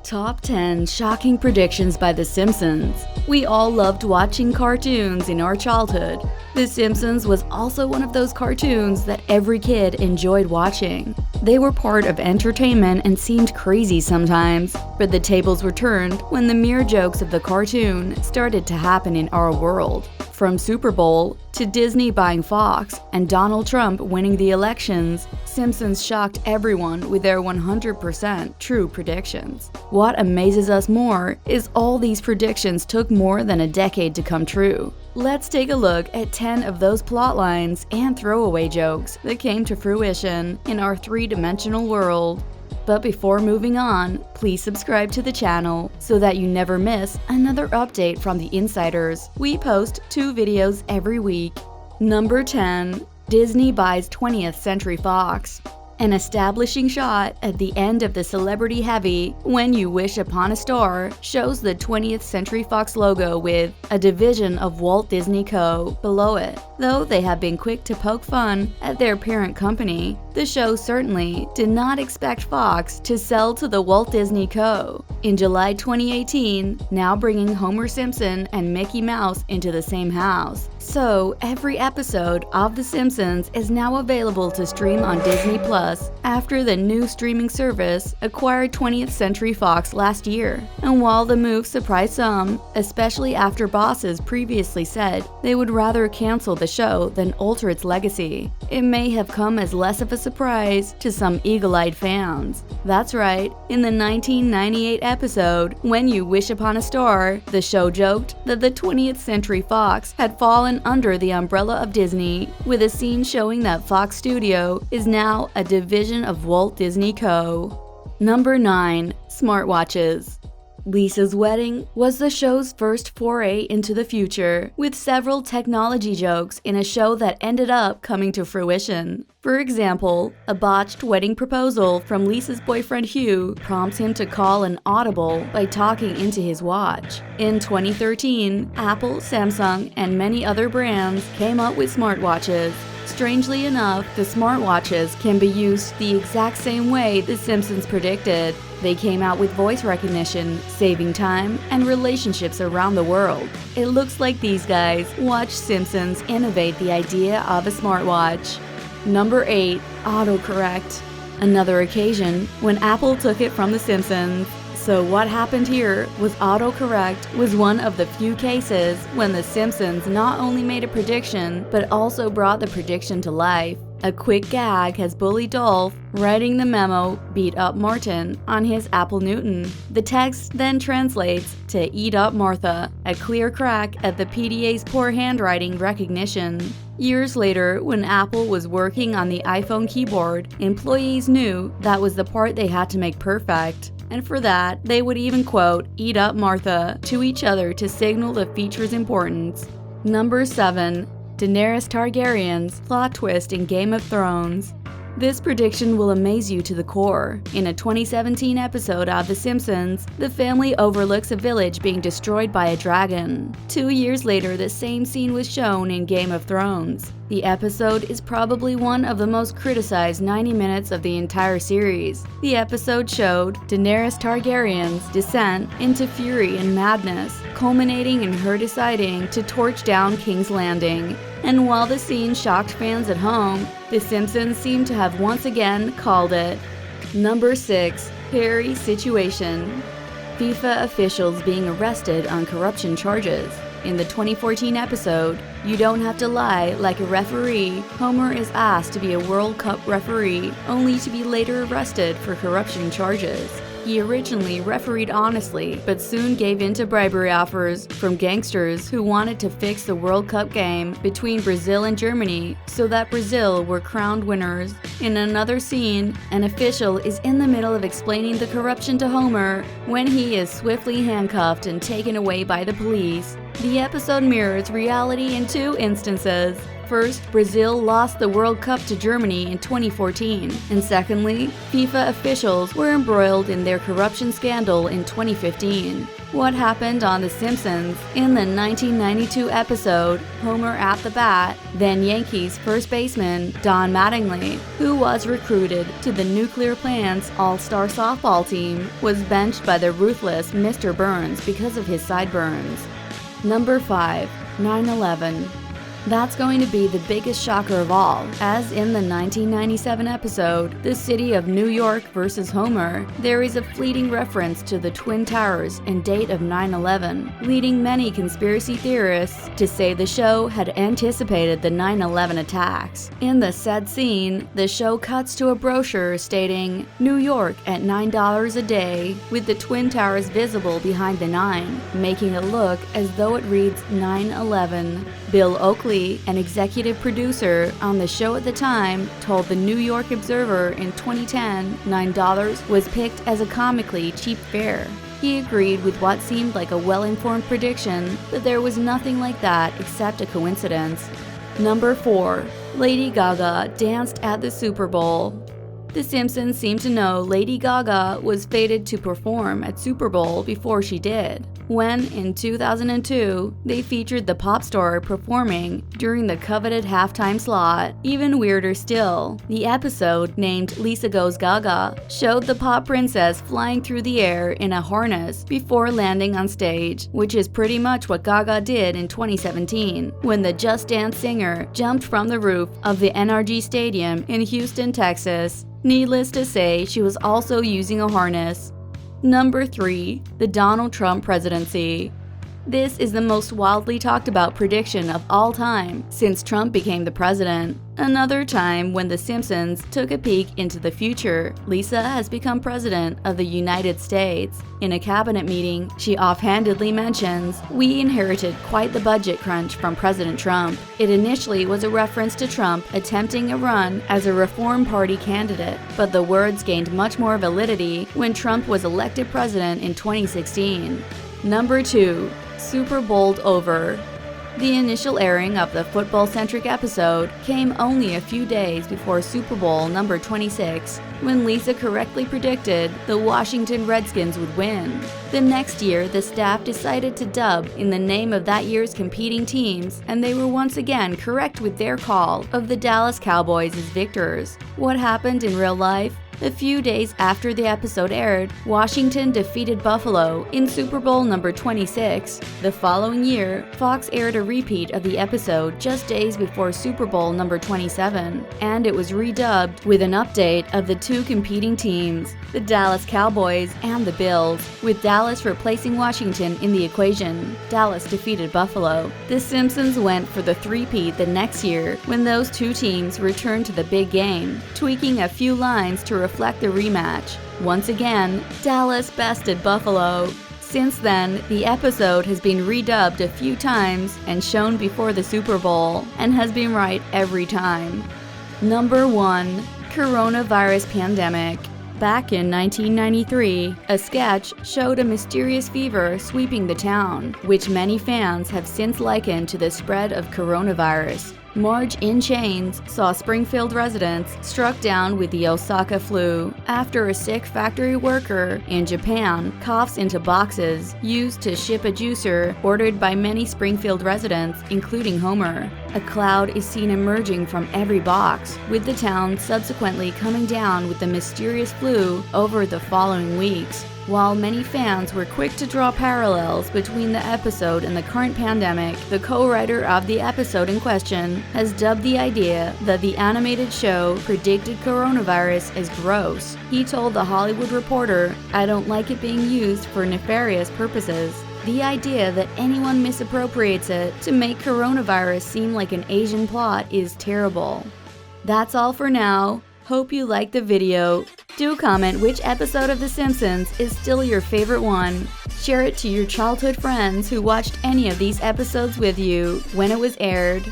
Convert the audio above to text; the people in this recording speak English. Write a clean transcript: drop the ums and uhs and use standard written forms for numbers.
Top 10 Shocking Predictions by The Simpsons. We all loved watching cartoons in our childhood. The Simpsons was also one of those cartoons that every kid enjoyed watching. They were part of entertainment and seemed crazy sometimes, but the tables were turned when the mere jokes of the cartoon started to happen in our world. From Super Bowl to Disney buying Fox and Donald Trump winning the elections, Simpsons shocked everyone with their 100% true predictions. What amazes us more is all these predictions took more than a decade to come true. Let's take a look at 10 of those plot lines and throwaway jokes that came to fruition in our three-dimensional world. But before moving on, please subscribe to the channel so that you never miss another update from the insiders. We post 2 videos every week. Number 10. Disney buys 20th Century Fox. An establishing shot at the end of the celebrity-heavy When You Wish Upon a Star shows the 20th Century Fox logo with a division of Walt Disney Co. below it. Though they have been quick to poke fun at their parent company, the show certainly did not expect Fox to sell to the Walt Disney Co. In July 2018, now bringing Homer Simpson and Mickey Mouse into the same house. So, every episode of The Simpsons is now available to stream on Disney Plus after the new streaming service acquired 20th Century Fox last year. And while the move surprised some, especially after bosses previously said they would rather cancel the show than alter its legacy, it may have come as less of a surprise to some eagle-eyed fans. That's right, in the 1998 episode When You Wish Upon a Star, the show joked that the 20th Century Fox had fallen under the umbrella of Disney, with a scene showing that Fox Studio is now a division of Walt Disney Co. Number 9. Smartwatches. Lisa's Wedding was the show's first foray into the future, with several technology jokes in a show that ended up coming to fruition. For example, a botched wedding proposal from Lisa's boyfriend Hugh prompts him to call an audible by talking into his watch. In 2013, Apple, Samsung, and many other brands came up with smartwatches. Strangely enough, the smartwatches can be used the exact same way The Simpsons predicted. They came out with voice recognition, saving time, and relationships around the world. It looks like these guys watched Simpsons innovate the idea of a smartwatch. Number 8. Autocorrect. Another occasion when Apple took it from The Simpsons. So what happened here was autocorrect was one of the few cases when The Simpsons not only made a prediction, but also brought the prediction to life. A quick gag has bullied Dolph, writing the memo "Beat up Martin" on his Apple Newton. The text then translates to "Eat up Martha," a clear crack at the PDA's poor handwriting recognition. Years later, when Apple was working on the iPhone keyboard, employees knew that was the part they had to make perfect. And for that, they would even quote "Eat up Martha" to each other to signal the feature's importance. Number 7. Daenerys Targaryen's plot twist in Game of Thrones. This prediction will amaze you to the core. In a 2017 episode of The Simpsons, the family overlooks a village being destroyed by a dragon. 2 years later, the same scene was shown in Game of Thrones. The episode is probably one of the most criticized 90 minutes of the entire series. The episode showed Daenerys Targaryen's descent into fury and madness, culminating in her deciding to torch down King's Landing. And while the scene shocked fans at home, The Simpsons seem to have once again called it. Number 6. Perry Situation. FIFA officials being arrested on corruption charges. In the 2014 episode, You Don't Have to Lie Like a Referee, Homer is asked to be a World Cup referee, only to be later arrested for corruption charges. He originally refereed honestly, but soon gave in to bribery offers from gangsters who wanted to fix the World Cup game between Brazil and Germany so that Brazil were crowned winners. In another scene, an official is in the middle of explaining the corruption to Homer when he is swiftly handcuffed and taken away by the police. The episode mirrors reality in 2 instances. First, Brazil lost the World Cup to Germany in 2014, and secondly, FIFA officials were embroiled in their corruption scandal in 2015. What happened on The Simpsons? In the 1992 episode, Homer at the Bat, then Yankees first baseman Don Mattingly, who was recruited to the nuclear plant's all-star softball team, was benched by the ruthless Mr. Burns because of his sideburns. Number 5. 9/11. That's going to be the biggest shocker of all, as in the 1997 episode, The City of New York vs. Homer, there is a fleeting reference to the Twin Towers and date of 9/11, leading many conspiracy theorists to say the show had anticipated the 9/11 attacks. In the said scene, the show cuts to a brochure stating, New York at $9 a day, with the Twin Towers visible behind the 9, making it look as though it reads 9/11. Bill Oakley, an executive producer on the show at the time, told the New York Observer in 2010 $9 was picked as a comically cheap fare. He agreed with what seemed like a well-informed prediction that there was nothing like that except a coincidence. Number 4. Lady Gaga danced at the Super Bowl. The Simpsons seemed to know Lady Gaga was fated to perform at Super Bowl before she did, when, in 2002, they featured the pop star performing during the coveted halftime slot. Even weirder still, the episode, named Lisa Goes Gaga, showed the pop princess flying through the air in a harness before landing on stage, which is pretty much what Gaga did in 2017, when the Just Dance singer jumped from the roof of the NRG Stadium in Houston, Texas. Needless to say, she was also using a harness. Number 3. The Donald Trump presidency. This is the most wildly talked about prediction of all time since Trump became the president. Another time when The Simpsons took a peek into the future, Lisa has become president of the United States. In a cabinet meeting, she offhandedly mentions, "We inherited quite the budget crunch from President Trump." It initially was a reference to Trump attempting a run as a Reform Party candidate, but the words gained much more validity when Trump was elected president in 2016. Number 2. Super Bowled over. The initial airing of the football-centric episode came only a few days before Super Bowl number 26, when Lisa correctly predicted the Washington Redskins would win. The next year, the staff decided to dub in the name of that year's competing teams, and they were once again correct with their call of the Dallas Cowboys as victors. What happened in real life? A few days after the episode aired, Washington defeated Buffalo in Super Bowl number 26. The following year, Fox aired a repeat of the episode just days before Super Bowl number 27, and it was redubbed with an update of the two competing teams, the Dallas Cowboys and the Bills, with Dallas replacing Washington in the equation. Dallas defeated Buffalo. The Simpsons went for the three-peat the next year when those two teams returned to the big game, tweaking a few lines to reflect the rematch. Once again, Dallas bested Buffalo. Since then, the episode has been redubbed a few times and shown before the Super Bowl, and has been right every time. Number 1. Coronavirus pandemic. Back in 1993, a sketch showed a mysterious fever sweeping the town, which many fans have since likened to the spread of coronavirus. Marge in Chains saw Springfield residents struck down with the Osaka flu after a sick factory worker in Japan coughs into boxes used to ship a juicer ordered by many Springfield residents, including Homer. A cloud is seen emerging from every box, with the town subsequently coming down with the mysterious flu over the following weeks. While many fans were quick to draw parallels between the episode and the current pandemic, the co-writer of the episode in question has dubbed the idea that the animated show predicted coronavirus as gross. He told The Hollywood Reporter, "I don't like it being used for nefarious purposes. The idea that anyone misappropriates it to make coronavirus seem like an Asian plot is terrible." That's all for now. Hope you liked the video. Do comment which episode of The Simpsons is still your favorite one. Share it to your childhood friends who watched any of these episodes with you when it was aired.